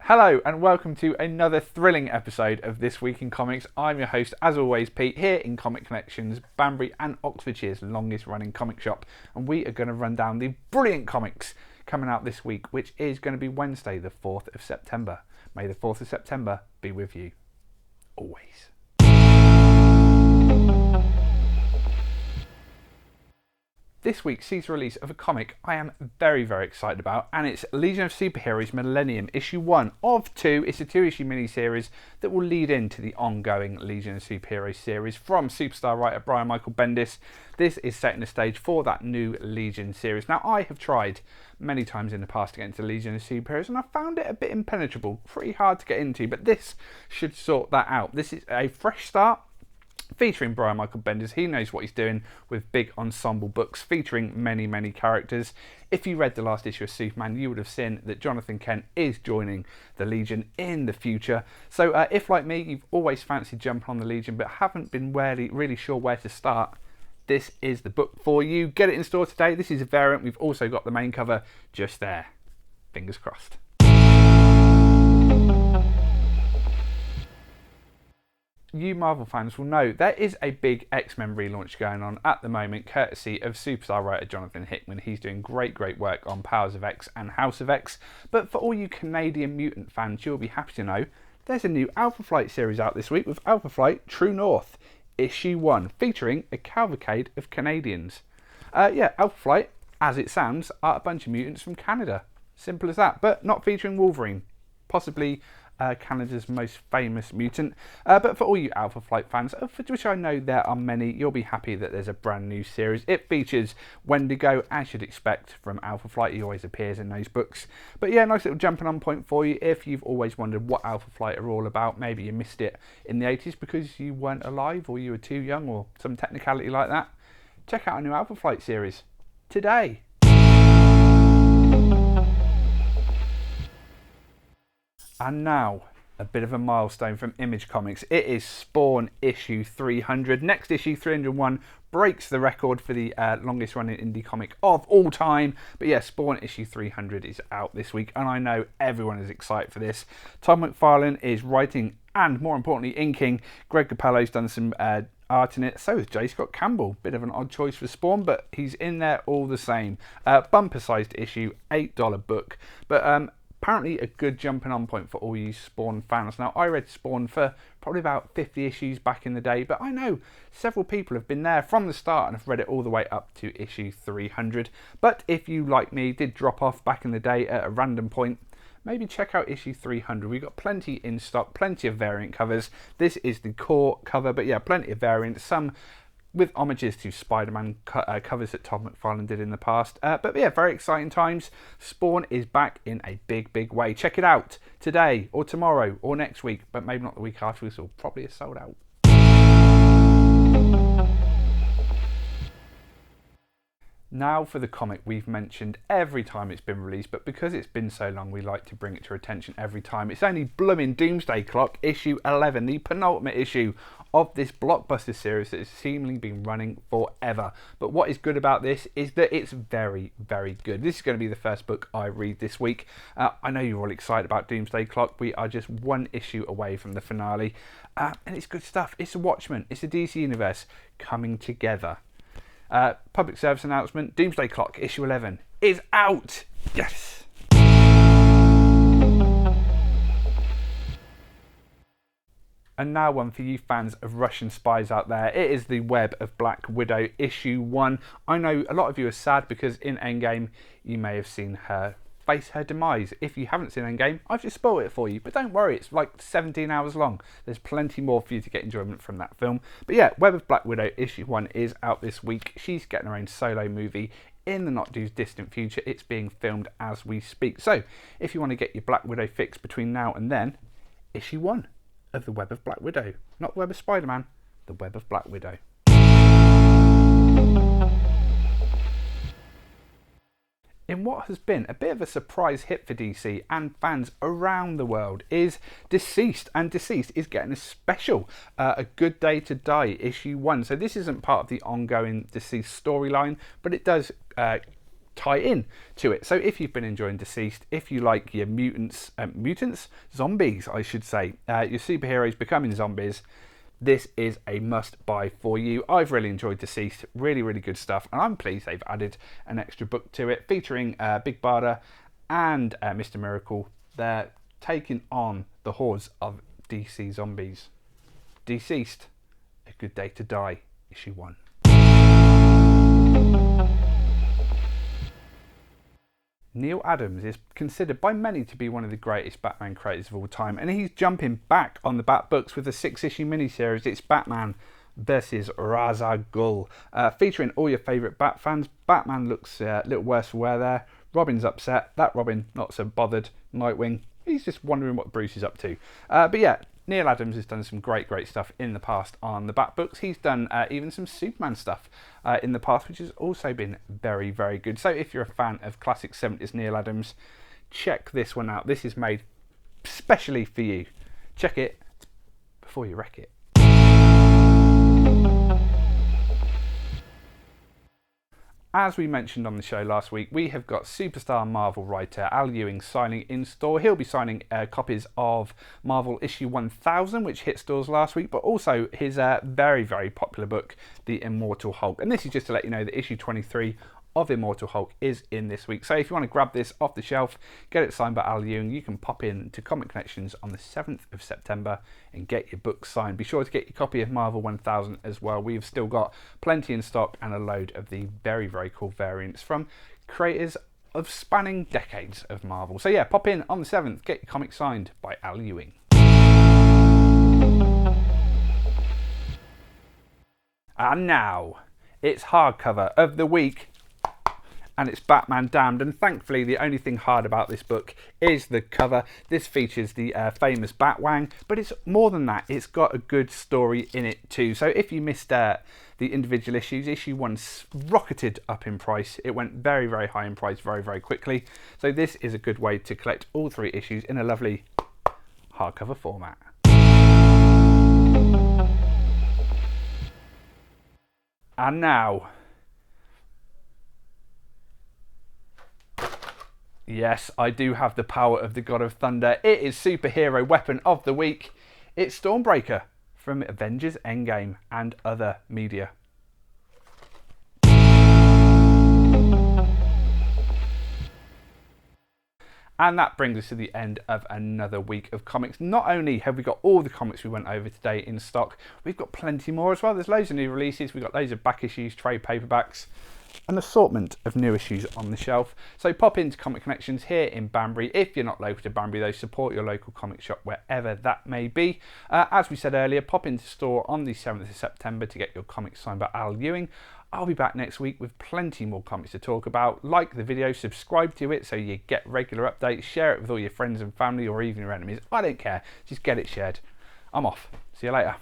Hello and welcome to another thrilling episode of This Week in Comics. I'm your host, as always, Pete, here in Comic Connections Banbury and Oxfordshire's longest running comic shop. And we are going to run down the brilliant comics coming out this week, which is going to be Wednesday the 4th of September. May the 4th of September be with you. Always. This week sees the release of a comic I am very excited about, and it's Legion of Superheroes Millennium issue 1 of 2. It's a 2-issue mini-series that will lead into the ongoing Legion of Superheroes series from superstar writer Brian Michael Bendis. This is setting the stage for that new Legion series. Now, I have tried many times in the past to get into Legion of Superheroes and I found it a bit impenetrable, pretty hard to get into, but this should sort that out. This is a fresh start, featuring Brian Michael Bendis. He knows what he's doing with big ensemble books featuring many characters. If you read the last issue of Superman, you would have seen that Jonathan Kent is joining the Legion in the future. So if, like me, you've always fancied jumping on the Legion but haven't been really sure where to start, this is the book for you. Get it in store today. This is a variant. We've also got the main cover just there. Fingers crossed. You Marvel fans will know there is a big X-Men relaunch going on at the moment, courtesy of superstar writer Jonathan Hickman. He's doing great work on Powers of X and House of X. But for all you Canadian mutant fans, you'll be happy to know there's a new Alpha Flight series out this week with Alpha Flight True North, issue 1, featuring a cavalcade of Canadians. Alpha Flight, as it sounds, are a bunch of mutants from Canada. Simple as that, but not featuring Wolverine. Possibly Canada's most famous mutant. But for all you Alpha Flight fans, for which I know there are many, you'll be happy that there's a brand new series. It features Wendigo, as you'd expect from Alpha Flight. He always appears in those books. But yeah, nice little jumping on point for you if you've always wondered what Alpha Flight are all about. Maybe you missed it in the 80s because you weren't alive or you were too young or some technicality like that. Check out a new Alpha Flight series today. And now, a bit of a milestone from Image Comics. It is Spawn issue 300. Next issue, 301, breaks the record for the longest running indie comic of all time. But yeah, Spawn issue 300 is out this week, and I know everyone is excited for this. Todd McFarlane is writing and, more importantly, inking. Greg Capello's done some art in it. So is J. Scott Campbell. Bit of an odd choice for Spawn, but he's in there all the same. Bumper-sized issue, $8 book. But apparently a good jumping on point for all you Spawn fans. Now, I read Spawn for probably about 50 issues back in the day, but I know several people have been there from the start and have read it all the way up to issue 300. But if you, like me, did drop off back in the day at a random point, maybe check out issue 300. We've got plenty in stock, plenty of variant covers. This is the core cover, but yeah, plenty of variants, some with homages to Spider-Man covers that Todd McFarlane did in the past. But yeah, very exciting times. Spawn is back in a big way. Check it out today or tomorrow or next week, but maybe not the week after. This will probably have sold out. Now for the comic we've mentioned every time it's been released, but because it's been so long, we like to bring it to your attention every time. It's only blooming Doomsday Clock, issue 11, the penultimate issue of this blockbuster series that has seemingly been running forever. But what is good about this is that it's very good. This is going to be the first book I read this week. I know you're all excited about Doomsday Clock. We are just one issue away from the finale, and it's good stuff. It's a Watchmen. It's a DC Universe coming together. Public service announcement, Doomsday Clock issue 11 is out! Yes! And now one for you fans of Russian spies out there. It is the Web of Black Widow issue 1. I know a lot of you are sad because in Endgame you may have seen her face her demise. If you haven't seen Endgame, I've just spoiled it for you, but don't worry, it's like 17 hours long. There's plenty more for you to get enjoyment from that film. But yeah, Web of Black Widow issue 1 is out this week. She's getting her own solo movie in the not too distant future. It's being filmed as we speak. So if you want to get your Black Widow fix between now and then, issue 1 of the Web of Black Widow. Not the Web of Spider-Man, the Web of Black Widow. In what has been a bit of a surprise hit for DC and fans around the world is Deceased, and Deceased is getting a special A Good Day to Die issue 1. So this isn't part of the ongoing Deceased storyline, but it does tie in to it. So if you've been enjoying Deceased, if you like your zombies, I should say, your superheroes becoming zombies, this is a must buy for you. I've really enjoyed Deceased, really, really good stuff, and I'm pleased they've added an extra book to it featuring Big Barda and Mr. Miracle. They're taking on the hordes of DC zombies. Deceased, A Good Day to Die, issue 1. Neil Adams is considered by many to be one of the greatest Batman creators of all time, and he's jumping back on the Bat books with a 6-issue miniseries. It's Batman versus Ra's al Ghul, featuring all your favourite Bat fans. Batman looks a little worse for wear there. Robin's upset. That Robin, not so bothered. Nightwing, he's just wondering what Bruce is up to. But yeah, Neil Adams has done some great stuff in the past on the Bat books. He's done even some Superman stuff in the past, which has also been very, very good. So if you're a fan of classic 70s Neil Adams, check this one out. This is made specially for you. Check it before you wreck it. As we mentioned on the show last week, we have got superstar Marvel writer Al Ewing signing in store. He'll be signing copies of Marvel issue 1000, which hit stores last week, but also his very, very popular book, The Immortal Hulk. And this is just to let you know that issue 23 of Immortal Hulk is in this week. So if you want to grab this off the shelf, get it signed by Al Ewing, you can pop in to Comic Connections on the 7th of September and get your book signed. Be sure to get your copy of Marvel 1000 as well. We've still got plenty in stock and a load of the very, very cool variants from creators of spanning decades of Marvel. So yeah, pop in on the 7th, get your comic signed by Al Ewing. And now, it's hardcover of the week, and it's Batman Damned, and thankfully the only thing hard about this book is the cover. This features the famous Batwang, but it's more than that. It's got a good story in it too. So if you missed the individual issues, issue 1 rocketed up in price. It went very, very high in price very, very quickly. So this is a good way to collect all 3 issues in a lovely hardcover format. And now, yes, I do have the power of the God of Thunder. It is superhero weapon of the week. It's Stormbreaker from Avengers Endgame and other media. And that brings us to the end of another week of comics. Not only have we got all the comics we went over today in stock, we've got plenty more as well. There's loads of new releases. We've got loads of back issues, trade paperbacks, an assortment of new issues on the shelf. So pop into Comic Connections here in Banbury. If you're not local to Banbury though, support your local comic shop wherever that may be. As we said earlier, pop into store on the 7th of September to get your comics signed by Al Ewing. I'll be back next week with plenty more comics to talk about. Like the video, subscribe to it so you get regular updates, share it with all your friends and family or even your enemies. I don't care, just get it shared. I'm off. See you later.